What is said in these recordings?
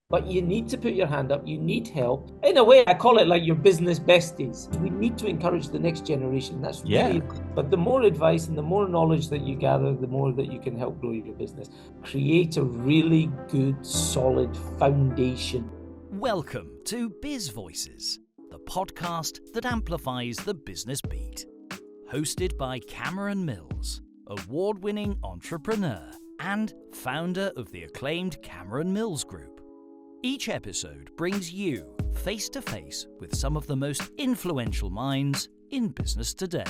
But you need to put your hand up. You need help. In a way, I call it like your business besties. We need to encourage the next generation. That's Yeah. really, but the more advice and the more knowledge that you gather, the more that you can help grow your business. Create a really good, solid foundation. Welcome to Bizvoices, the podcast that amplifies the business beat. Hosted by Cameron Mills, award-winning entrepreneur and founder of the acclaimed Cameron Mills Group. Each episode brings you face-to-face with some of the most influential minds in business today.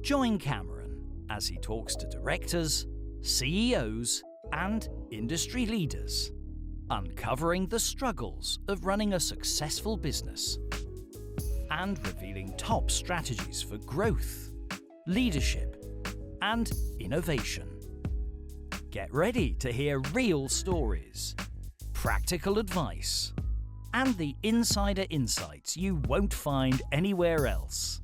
Join Cameron as he talks to directors, CEOs, and industry leaders, uncovering the struggles of running a successful business and revealing top strategies for growth, leadership, and innovation. Get ready to hear real stories, practical advice, and the insider insights you won't find anywhere else.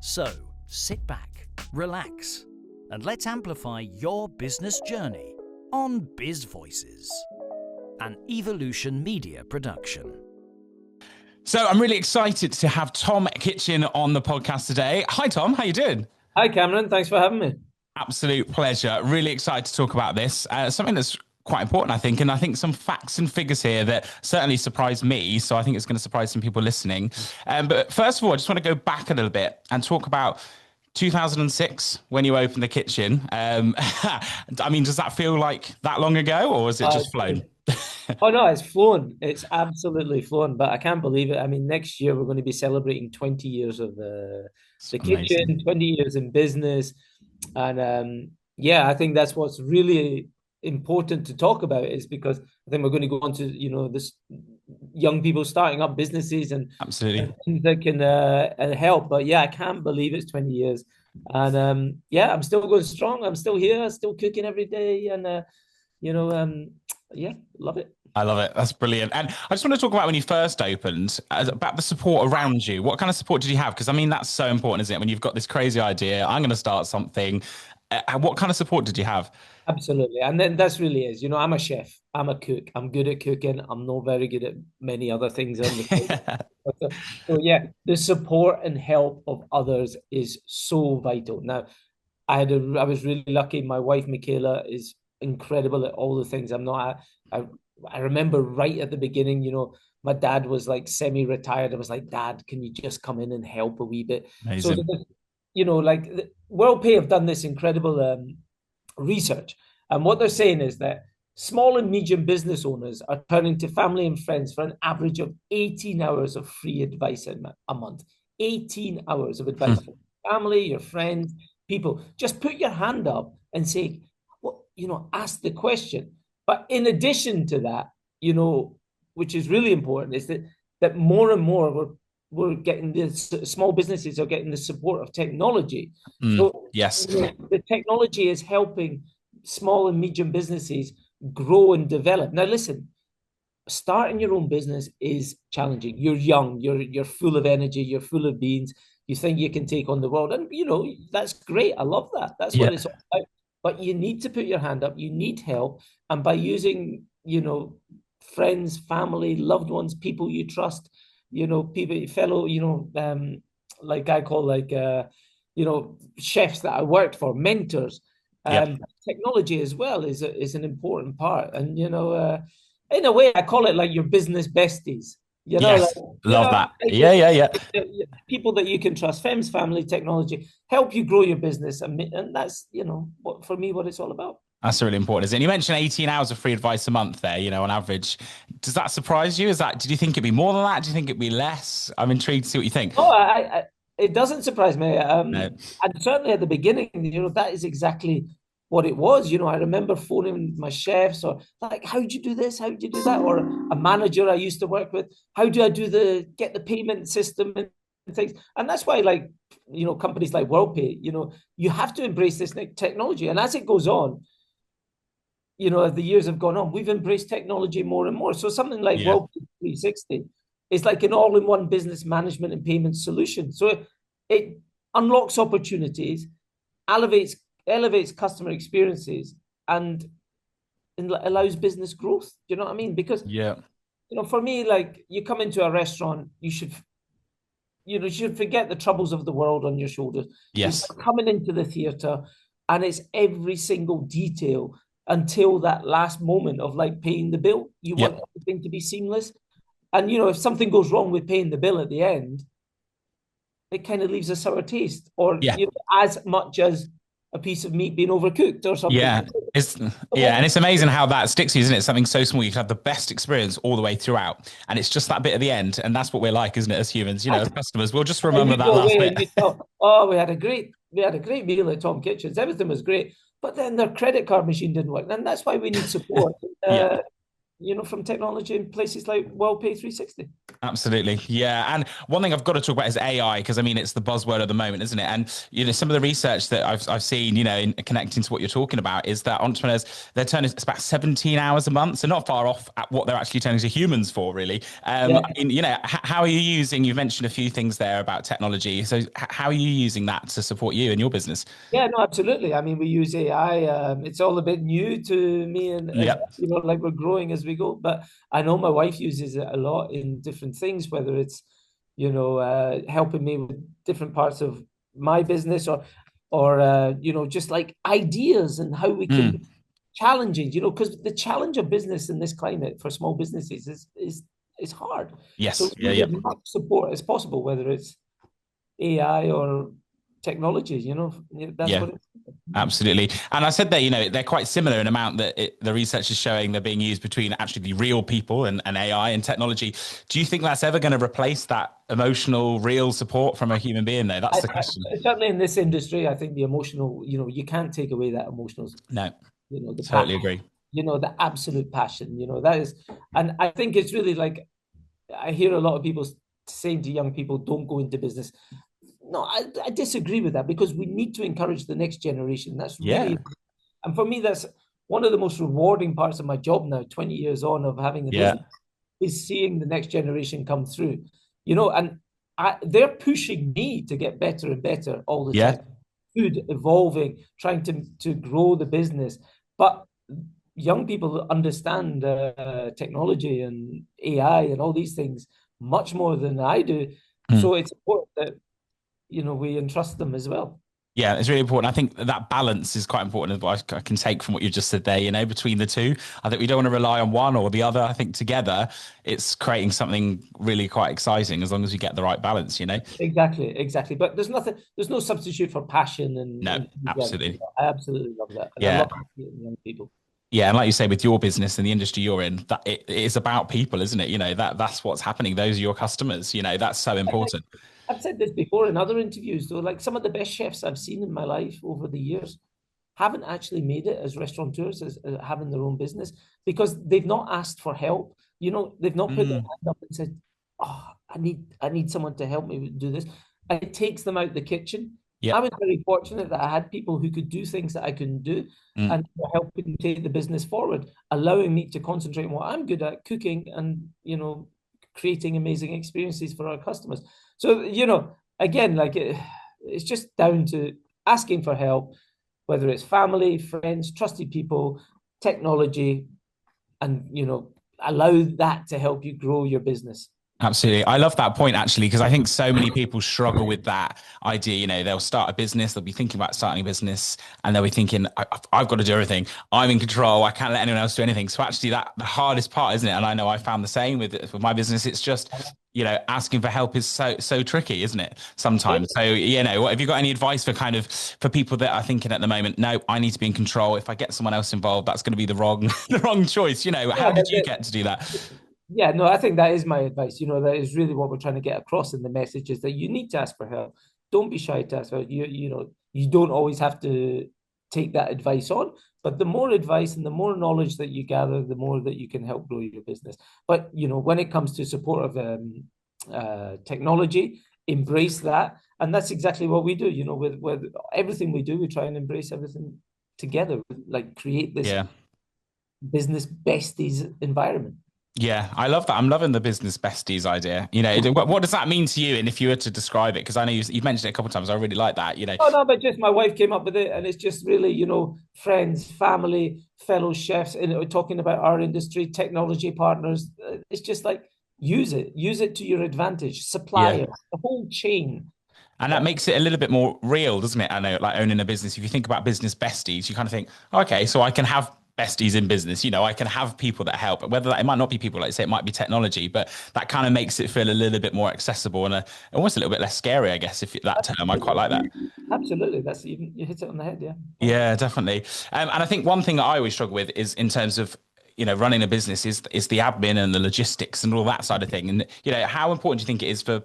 So, sit back, relax, and let's amplify your business journey on Bizvoices, an Evolution Media production. So I'm really excited to have Tom Kitchin on the podcast today. Hi, Tom. How you doing? Hi, Cameron. Thanks for having me. Absolute pleasure. Really excited to talk about this. Something that's quite important, I think. And I think some facts and figures here that certainly surprised me. So I think it's going to surprise some people listening. But first of all, I just want to go back a little bit and talk about 2006 when you opened the kitchen. I mean, does that feel like that long ago, or has it just flown? Oh no, it's flown. It's absolutely flown. But I can't believe it. I mean, next year we're going to be celebrating 20 years of the kitchen, 20 years in business. And yeah, I think that's what's really important to talk about, is because I think we're going to go on to, this young people starting up businesses and Absolutely things that can help. But yeah, I can't believe it's 20 years. And yeah, I'm still going strong. I'm still here, still cooking every day. And, yeah, love it. I love it. That's brilliant. And I just want to talk about when you first opened, about the support around you. What kind of support did you have? Because I mean, that's so important, isn't it? When you've got this crazy idea, I'm going to start something. What kind of support did you have? Absolutely. And then that's really is, I'm a chef, I'm a cook, I'm good at cooking. I'm not very good at many other things on the plate. So yeah, the support and help of others is so vital. Now, I was really lucky. My wife, Michaela, is incredible at all the things I'm not. I remember right at the beginning, my dad was like semi-retired. I was like, Dad, can you just come in and help a wee bit? So, Amazing. like WorldPay have done this incredible research. And what they're saying is that small and medium business owners are turning to family and friends for an average of 18 hours of free advice a month. 18 hours of advice for family, your friends, people. Just put your hand up and say, ask the question. But in addition to that, which is really important, is that more and more we're getting this, small businesses are getting the support of technology. So Yes. the technology is helping small and medium businesses grow and develop. Now, listen, starting your own business is challenging. You're young, you're full of energy, you're full of beans. You think you can take on the world, and that's great. I love that. That's what it's all about. But you need to put your hand up. You need help, and by using, friends, family, loved ones, people you trust, people, fellow, like I call chefs that I worked for, mentors. Technology as well is an important part, and in a way, I call it like your business besties. Yes, love that. Yeah. People that you can trust, friends, family, technology, help you grow your business, and that's what for me what it's all about. That's really important, isn't it? You mentioned 18 hours of free advice a month there, on average. Does that surprise you? Did you think it'd be more than that? Do you think it'd be less? I'm intrigued to see what you think. Oh, it doesn't surprise me. No. And certainly at the beginning, that is exactly what it was. I remember phoning my chefs, or like, how do you do this? How do you do that? Or a manager I used to work with, how do I get the payment system and things? And that's why, like, companies like WorldPay, you have to embrace this technology. And as it goes on, as the years have gone on, we've embraced technology more and more. So something like WorldPay 360 is like an all-in-one business management and payment solution. So it unlocks opportunities, elevates customer experiences, and allows business growth. Do you know what I mean? Because, Yeah. for me, like, you come into a restaurant, you should forget the troubles of the world on your shoulders. It's Yes. like coming into the theater, and it's every single detail until that last moment of like paying the bill. You want Yep. everything to be seamless. And if something goes wrong with paying the bill at the end, it kind of leaves a sour taste, or Yeah. as much as a piece of meat being overcooked or something. Yeah. And it's amazing how that sticks to you, isn't it? Something so small, you can have the best experience all the way throughout. And it's just that bit at the end. And that's what we're like, isn't it, as humans, as customers. We'll just And remember you that go last away bit. and you tell, oh, we had a great meal at Tom Kitchen's. Everything was great, but then their credit card machine didn't work, and that's why we need support. Yeah. From technology in places like WellPay 360. Absolutely. Yeah. And one thing I've got to talk about is AI, because I mean, it's the buzzword of the moment, isn't it? And, some of the research that I've seen, in connecting to what you're talking about is that entrepreneurs, they're turning, it's about 17 hours a month. So not far off at what they're actually turning to humans for, really. Yeah. I mean, how are you using, you've mentioned a few things there about technology. So how are you using that to support you and your business? Yeah, no, absolutely. I mean, we use AI. It's all a bit new to me, and as Yeah. like we're growing as we go. But I know my wife uses it a lot in different things, whether it's helping me with different parts of my business, or just like ideas and how we can Mm. challenges. Because the challenge of business in this climate for small businesses is hard. So Yes. we Yeah. need Yeah. as much support as possible, whether it's AI or technology. That's Yeah. what it's. Absolutely. And I said that, they're quite similar in amount that the research is showing they're being used between actually the real people and AI and technology. Do you think that's ever going to replace that emotional, real support from a human being, though? That's the question. Certainly in this industry, I think the emotional, you can't take away that emotional, No, the totally passion, agree. the absolute passion, that is, and I think it's really like, I hear a lot of people saying to young people, don't go into business. No, I disagree with that, because we need to encourage the next generation. That's Yeah. really, and for me, that's one of the most rewarding parts of my job now, 20 years on of having the Yeah. business, is seeing the next generation come through, and they're pushing me to get better and better all the Yeah. time. Food evolving, trying to grow the business, but young people understand technology and AI and all these things much more than I do. Mm. So it's important that we entrust them as well. Yeah, it's really important. I think that balance is quite important as well. I can take from what you just said there, between the two. I think we don't want to rely on one or the other. I think together it's creating something really quite exciting as long as you get the right balance. Exactly. But there's no substitute for passion and No, enthusiasm. absolutely. I absolutely love that, and I Yeah. love meeting young people. Yeah, and like you say, with your business and the industry you're in, that it is about people, isn't it? That's what's happening. Those are your customers. That's so important. I've said this before in other interviews, though. Like, some of the best chefs I've seen in my life over the years haven't actually made it as restaurateurs, as having their own business, because they've not asked for help. They've not put their Mm. hand up and said, "Oh, I need someone to help me do this," and it takes them out the kitchen. I Yep. was very fortunate that I had people who could do things that I couldn't do, Mm. and were helping take the business forward, allowing me to concentrate on what I'm good at, cooking, and creating amazing experiences for our customers. So, again, like, it's just down to asking for help, whether it's family, friends, trusted people, technology, and allow that to help you grow your business. Absolutely. I love that point actually, because I think so many people struggle with that idea. They'll start a business, they'll be thinking about starting a business, and they'll be thinking, I've got to do everything. I'm in control. I can't let anyone else do anything. So actually the hardest part, isn't it? And I know I found the same with my business. It's just, asking for help is so tricky, isn't it? Sometimes. So, what have you got any advice for people that are thinking at the moment, no, I need to be in control. If I get someone else involved, that's going to be the wrong, the wrong choice. How Yeah, did you get to do that? yeah, no, I think that is my advice. That is really what we're trying to get across in the message, is that you need to ask for help. Don't be shy to ask for help. You don't always have to take that advice on, but the more advice and the more knowledge that you gather, the more that you can help grow your business. But when it comes to support of technology, embrace that, and that's exactly what we do. With everything we do, we try and embrace everything together, like create this Yeah. business besties environment. Yeah, I love that. I'm loving the business besties idea. What does that mean to you? And if you were to describe it, because I know you've mentioned it a couple of times, I really like that. Oh no, but just my wife came up with it, and it's just really, friends, family, fellow chefs, and we're talking about our industry, technology partners. It's just like use it to your advantage. Yeah. Suppliers, the whole chain. And that makes it a little bit more real, doesn't it? I know, like owning a business, if you think about business besties, you kind of think, okay, so I can have besties in business. I can have people that help, whether it might not be people, like say it might be technology, but that kind of makes it feel a little bit more accessible and almost a little bit less scary, I guess, if that term, I quite like that. Absolutely, that's you hit it on the head. Yeah. Yeah, definitely. And I think one thing that I always struggle with is in terms of running a business is the admin and the logistics and all that side of thing. And how important do you think it is for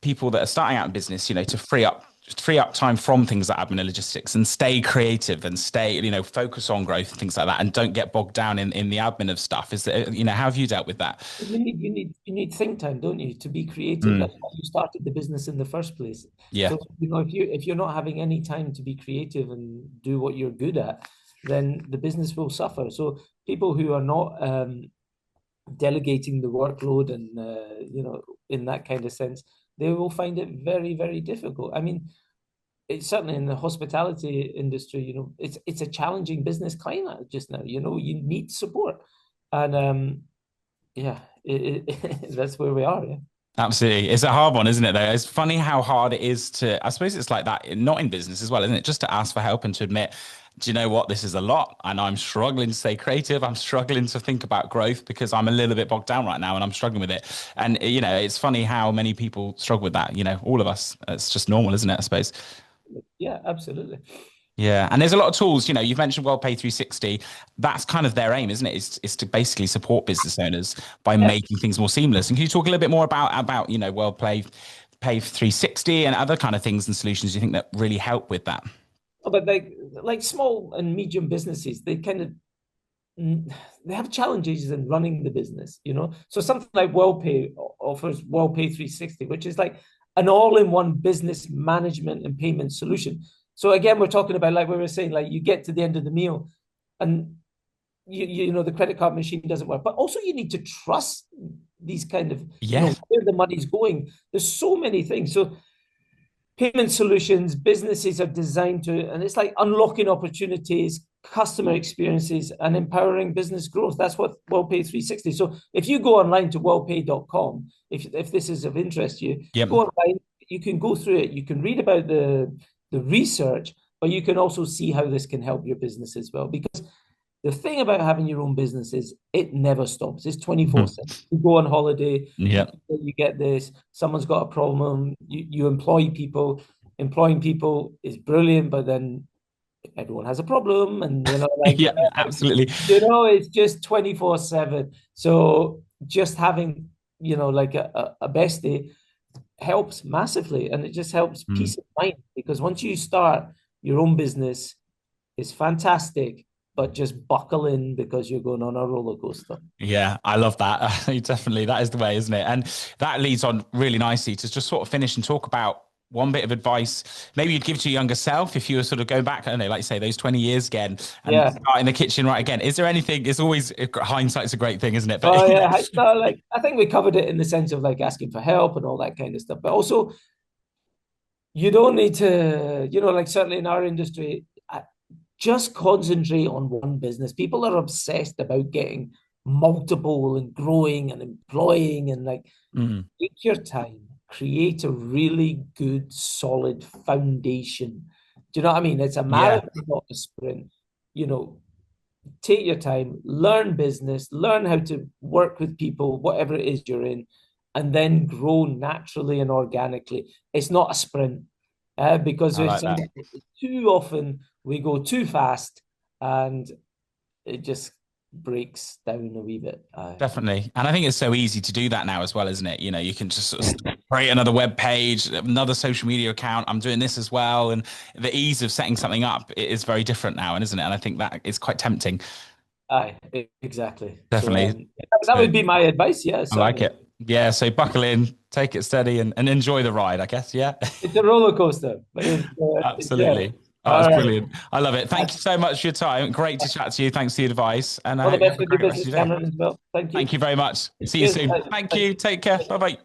people that are starting out in business, to free up time from things like admin and logistics and stay creative and stay, focus on growth and things like that, and don't get bogged down in the admin of stuff. Is that, how have you dealt with that? You need think time, don't you, to be creative? Mm, That's why you started the business in the first place. yeah. So if you're not having any time to be creative and do what you're good at, then the business will suffer. So people who are not delegating the workload and in that kind of sense, they will find it very, very difficult. I mean, it's certainly in the hospitality industry, it's a challenging business climate just now. You need support, and yeah, that's where we are. Yeah. Absolutely. It's a hard one, isn't it, though? It's funny how hard it is I suppose it's like that, not in business as well, isn't it? Just to ask for help and to admit, do you know what? This is a lot. And I'm struggling to stay creative. I'm struggling to think about growth because I'm a little bit bogged down right now and I'm struggling with it. And, it's funny how many people struggle with that, all of us. It's just normal, isn't it? I suppose. Yeah, absolutely. Yeah, and there's a lot of tools. You've mentioned WorldPay 360. That's kind of their aim, isn't it? Is to basically support business owners by Yeah. making things more seamless. And can you talk a little bit more about WorldPay 360 and other kind of things and solutions you think that really help with that? But like small and medium businesses, they have challenges in running the business. So something like WellPay offers WellPay 360, which is like an all-in-one business management and payment solution. So again, we're talking about, like we were saying, like you get to the end of the meal and the credit card machine doesn't work, but also you need to trust these kind of, Yeah. where the money's going. There's so many things. So payment solutions, businesses are designed to, and it's like unlocking opportunities, customer experiences, and empowering business growth. That's what WellPay 360. So if you go online to wellpay.com, if this is of interest to you, Yep. go online, you can go through it, you can read about the research, but you can also see how this can help your business as well. Because the thing about having your own business is it never stops. It's 24/7. You go on holiday, Yeah. you get this, someone's got a problem, you employ people. Employing people is brilliant, but then everyone has a problem, and Yeah, absolutely. it's just 24/7. So just having like a bestie helps massively, and it just helps Mm. peace of mind, because once you start your own business, it's fantastic, but just buckle in because you're going on a roller coaster. Yeah, I love that. Definitely, that is the way, isn't it? And that leads on really nicely to just sort of finish and talk about one bit of advice maybe you'd give to your younger self if you were sort of going back, I don't know, like you say, those 20 years again and Yeah. start in the kitchen right again. Is there anything, it's always, hindsight's a great thing, isn't it? Oh But yeah, like I think we covered it in the sense of like asking for help and all that kind of stuff. But also, you don't need to, like certainly in our industry, just concentrate on one business. People are obsessed about getting multiple and growing and employing, and like Mm, take your time, create a really good, solid foundation. Do you know what I mean? It's a yeah, marathon, not a sprint. You know, take your time, learn business, learn how to work with people, whatever it is you're in, and then grow naturally and organically. It's not a sprint, because I like that. too often we go too fast and it just breaks down a wee bit. Definitely. And I think it's so easy to do that now as well, isn't it? You can just sort of create another web page, another social media account. I'm doing this as well. And the ease of setting something up is very different now, and isn't it? And I think that is quite tempting. Aye, exactly. So Definitely. that So would be my advice. Yeah, I like certainly. it. Yeah. So buckle in, take it steady and enjoy the ride, I guess. Yeah. It's a roller coaster, but yeah. Absolutely. Oh, that's All right. brilliant. I love it. Thank you so much for your time. Great to chat to you. Thanks for the advice. And I All the hope you best have a with your great rest of business, your day. Cameron, as well. Thank you. Thank you very much. See you Cheers. soon. Bye. Thank Bye. you. Take care. Bye bye.